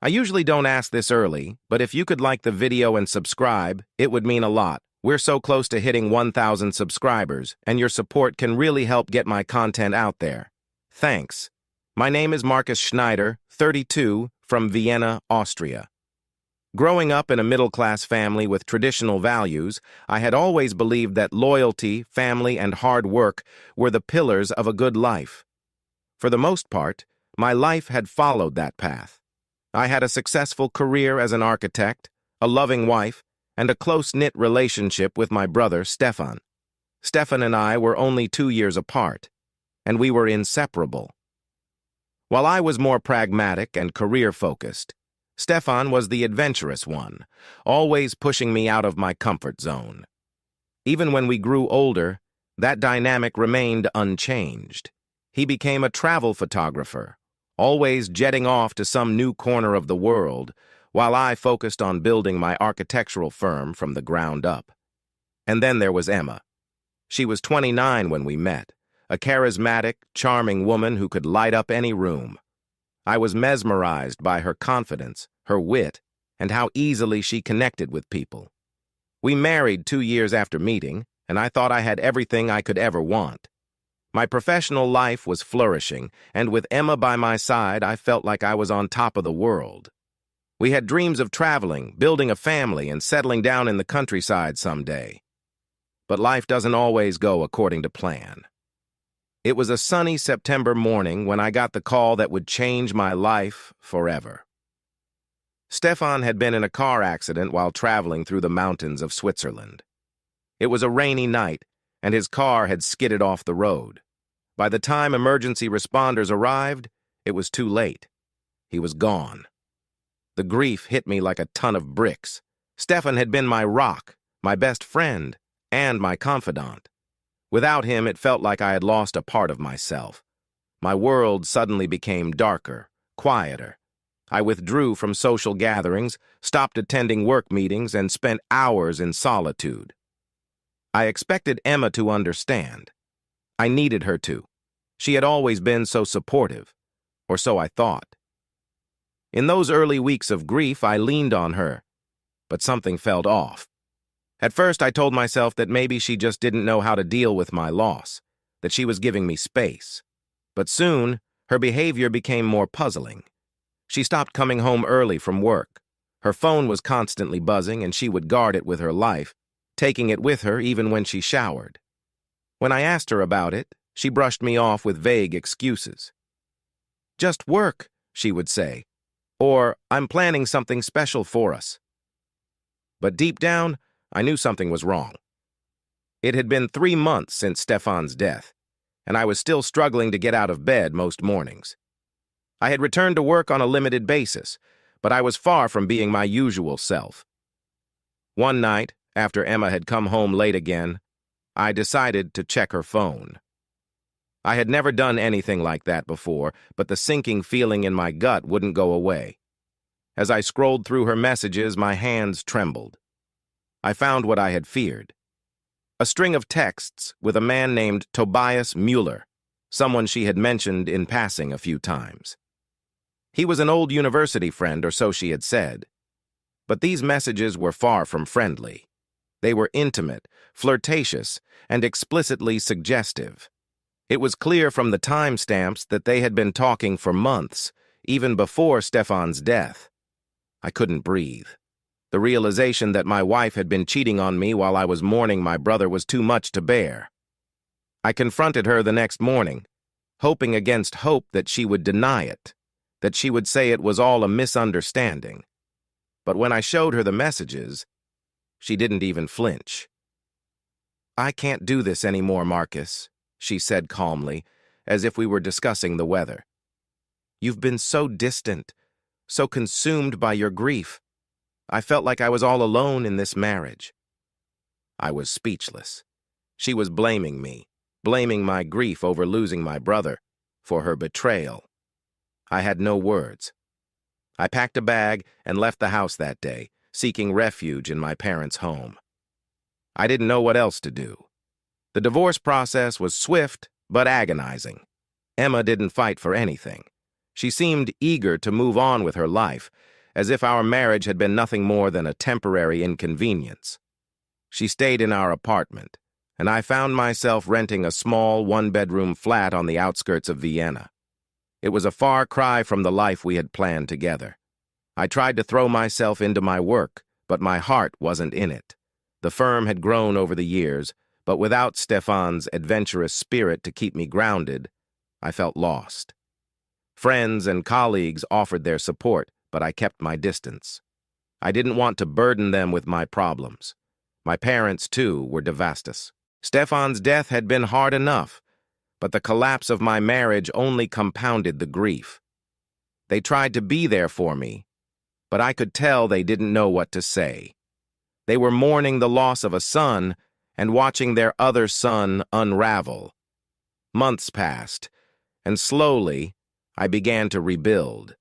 I usually don't ask this early, but if you could like the video and subscribe, it would mean a lot. We're so close to hitting 1,000 subscribers, and your support can really help get my content out there. Thanks. My name is Marcus Schneider, 32, from Vienna, Austria. Growing up in a middle-class family with traditional values, I had always believed that loyalty, family, and hard work were the pillars of a good life. For the most part, my life had followed that path. I had a successful career as an architect, a loving wife, and a close-knit relationship with my brother, Stefan. Stefan and I were only 2 years apart, and we were inseparable. While I was more pragmatic and career-focused, Stefan was the adventurous one, always pushing me out of my comfort zone. Even when we grew older, that dynamic remained unchanged. He became a travel photographer, always jetting off to some new corner of the world, while I focused on building my architectural firm from the ground up. And then there was Emma. She was 29 when we met, a charismatic, charming woman who could light up any room. I was mesmerized by her confidence, her wit, and how easily she connected with people. We married 2 years after meeting, and I thought I had everything I could ever want. My professional life was flourishing, and with Emma by my side, I felt like I was on top of the world. We had dreams of traveling, building a family, and settling down in the countryside someday. But life doesn't always go according to plan. It was a sunny September morning when I got the call that would change my life forever. Stefan had been in a car accident while traveling through the mountains of Switzerland. It was a rainy night, and his car had skidded off the road. By the time emergency responders arrived, it was too late. He was gone. The grief hit me like a ton of bricks. Stefan had been my rock, my best friend, and my confidant. Without him, it felt like I had lost a part of myself. My world suddenly became darker, quieter. I withdrew from social gatherings, stopped attending work meetings, and spent hours in solitude. I expected Emma to understand. I needed her to. She had always been so supportive, or so I thought. In those early weeks of grief, I leaned on her, but something felt off. At first, I told myself that maybe she just didn't know how to deal with my loss, that she was giving me space. But soon, her behavior became more puzzling. She stopped coming home early from work. Her phone was constantly buzzing, and she would guard it with her life, taking it with her even when she showered. When I asked her about it, she brushed me off with vague excuses. "Just work," she would say, or "I'm planning something special for us." But deep down, I knew something was wrong. It had been 3 months since Stefan's death, and I was still struggling to get out of bed most mornings. I had returned to work on a limited basis, but I was far from being my usual self. One night, after Emma had come home late again, I decided to check her phone. I had never done anything like that before, but the sinking feeling in my gut wouldn't go away. As I scrolled through her messages, my hands trembled. I found what I had feared. A string of texts with a man named Tobias Müller, someone she had mentioned in passing a few times. He was an old university friend, or so she had said. But these messages were far from friendly. They were intimate, flirtatious, and explicitly suggestive. It was clear from the timestamps that they had been talking for months, even before Stefan's death. I couldn't breathe. The realization that my wife had been cheating on me while I was mourning my brother was too much to bear. I confronted her the next morning, hoping against hope that she would deny it, that she would say it was all a misunderstanding. But when I showed her the messages, she didn't even flinch. "I can't do this anymore, Marcus," she said calmly, as if we were discussing the weather. "You've been so distant, so consumed by your grief. I felt like I was all alone in this marriage." I was speechless. She was blaming me, blaming my grief over losing my brother, for her betrayal. I had no words. I packed a bag and left the house that day, seeking refuge in my parents' home. I didn't know what else to do. The divorce process was swift but agonizing. Emma didn't fight for anything. She seemed eager to move on with her life, as if our marriage had been nothing more than a temporary inconvenience. She stayed in our apartment, and I found myself renting a small one-bedroom flat on the outskirts of Vienna. It was a far cry from the life we had planned together. I tried to throw myself into my work, but my heart wasn't in it. The firm had grown over the years, but without Stefan's adventurous spirit to keep me grounded, I felt lost. Friends and colleagues offered their support, but I kept my distance. I didn't want to burden them with my problems. My parents, too, were devastated. Stefan's death had been hard enough, but the collapse of my marriage only compounded the grief. They tried to be there for me, but I could tell they didn't know what to say. They were mourning the loss of a son and watching their other son unravel. Months passed, and slowly, I began to rebuild.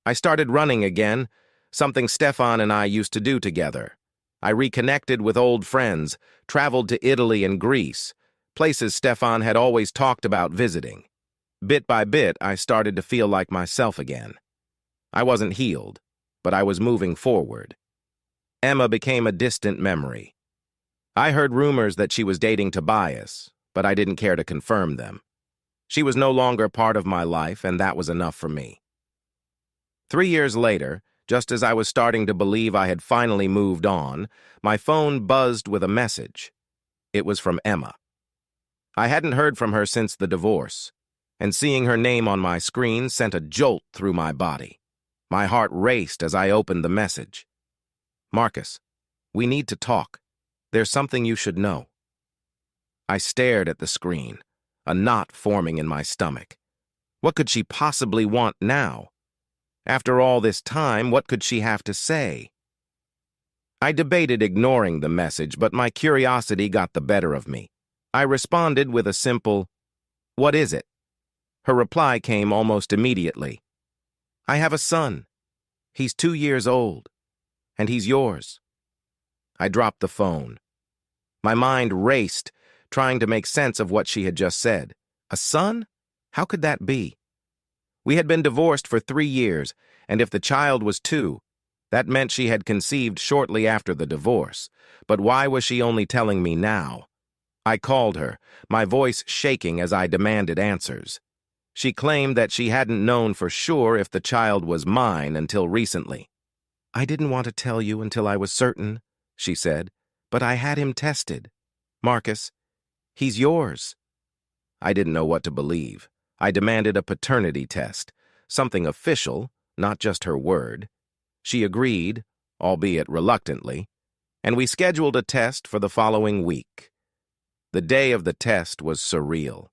I started running again, something Stefan and I used to do together. I reconnected with old friends, traveled to Italy and Greece, places Stefan had always talked about visiting. Bit by bit, I started to feel like myself again. I wasn't healed, but I was moving forward. Emma became a distant memory. I heard rumors that she was dating Tobias, but I didn't care to confirm them. She was no longer part of my life, and that was enough for me. 3 years later, just as I was starting to believe I had finally moved on, my phone buzzed with a message. It was from Emma. I hadn't heard from her since the divorce, and seeing her name on my screen sent a jolt through my body. My heart raced as I opened the message. "Marcus, we need to talk. There's something you should know." I stared at the screen, a knot forming in my stomach. What could she possibly want now? After all this time, what could she have to say? I debated ignoring the message, but my curiosity got the better of me. I responded with a simple, "What is it?" Her reply came almost immediately. "I have a son. He's 2 years old, and he's yours." I dropped the phone. My mind raced, trying to make sense of what she had just said. A son? How could that be? We had been divorced for 3 years, and if the child was 2, that meant she had conceived shortly after the divorce. But why was she only telling me now? I called her, my voice shaking as I demanded answers. She claimed that she hadn't known for sure if the child was mine until recently. "I didn't want to tell you until I was certain," she said, "but I had him tested. Marcus, he's yours." I didn't know what to believe. I demanded a paternity test, something official, not just her word. She agreed, albeit reluctantly, and we scheduled a test for the following week. The day of the test was surreal.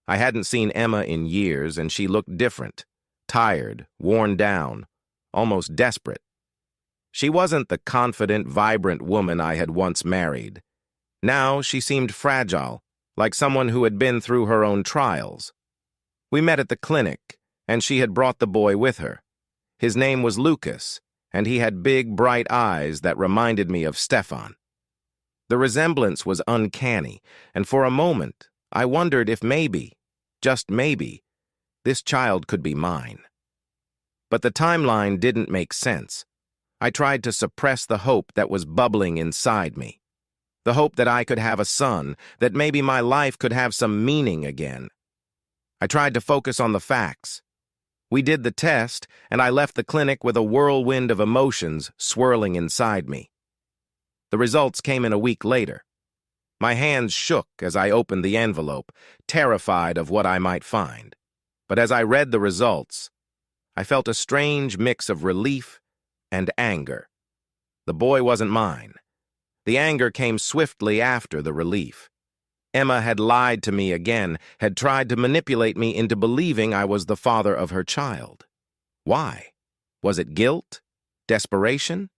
I hadn't seen Emma in years, and she looked different, tired, worn down, almost desperate. She wasn't the confident, vibrant woman I had once married. Now she seemed fragile, like someone who had been through her own trials. We met at the clinic, and she had brought the boy with her. His name was Lucas, and he had big, bright eyes that reminded me of Stefan. The resemblance was uncanny, and for a moment, I wondered if maybe, just maybe, this child could be mine. But the timeline didn't make sense. I tried to suppress the hope that was bubbling inside me. The hope that I could have a son, that maybe my life could have some meaning again. I tried to focus on the facts. We did the test, and I left the clinic with a whirlwind of emotions swirling inside me. The results came in a week later. My hands shook as I opened the envelope, terrified of what I might find. But as I read the results, I felt a strange mix of relief and anger. The boy wasn't mine. The anger came swiftly after the relief. Emma had lied to me again, had tried to manipulate me into believing I was the father of her child. Why? Was it guilt? Desperation?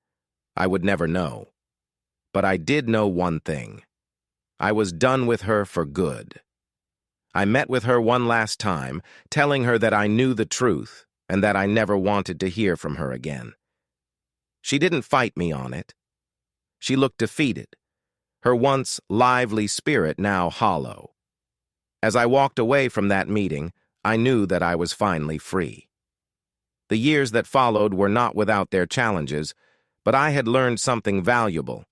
I would never know. But I did know one thing. I was done with her for good. I met with her one last time, telling her that I knew the truth and that I never wanted to hear from her again. She didn't fight me on it. She looked defeated, her once lively spirit now hollow. As I walked away from that meeting, I knew that I was finally free. The years that followed were not without their challenges, but I had learned something valuable.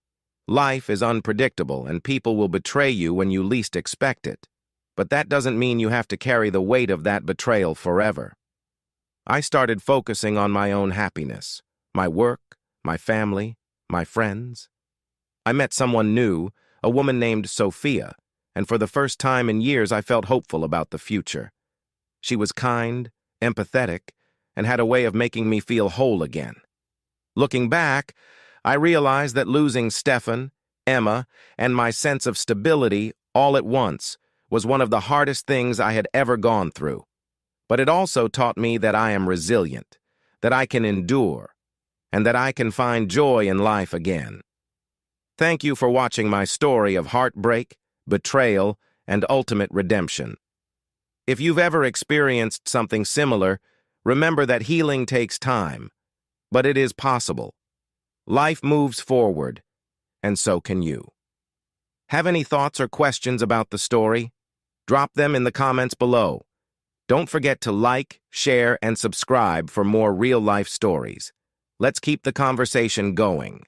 Life is unpredictable, and people will betray you when you least expect it. But that doesn't mean you have to carry the weight of that betrayal forever. I started focusing on my own happiness, my work, my family, my friends. I met someone new, a woman named Sophia, and for the first time in years I felt hopeful about the future. She was kind, empathetic, and had a way of making me feel whole again. Looking back, I realized that losing Stefan, Emma, and my sense of stability all at once was one of the hardest things I had ever gone through. But it also taught me that I am resilient, that I can endure, and that I can find joy in life again. Thank you for watching my story of heartbreak, betrayal, and ultimate redemption. If you've ever experienced something similar, remember that healing takes time, but it is possible. Life moves forward, and so can you. Have any thoughts or questions about the story? Drop them in the comments below. Don't forget to like, share, and subscribe for more real-life stories. Let's keep the conversation going.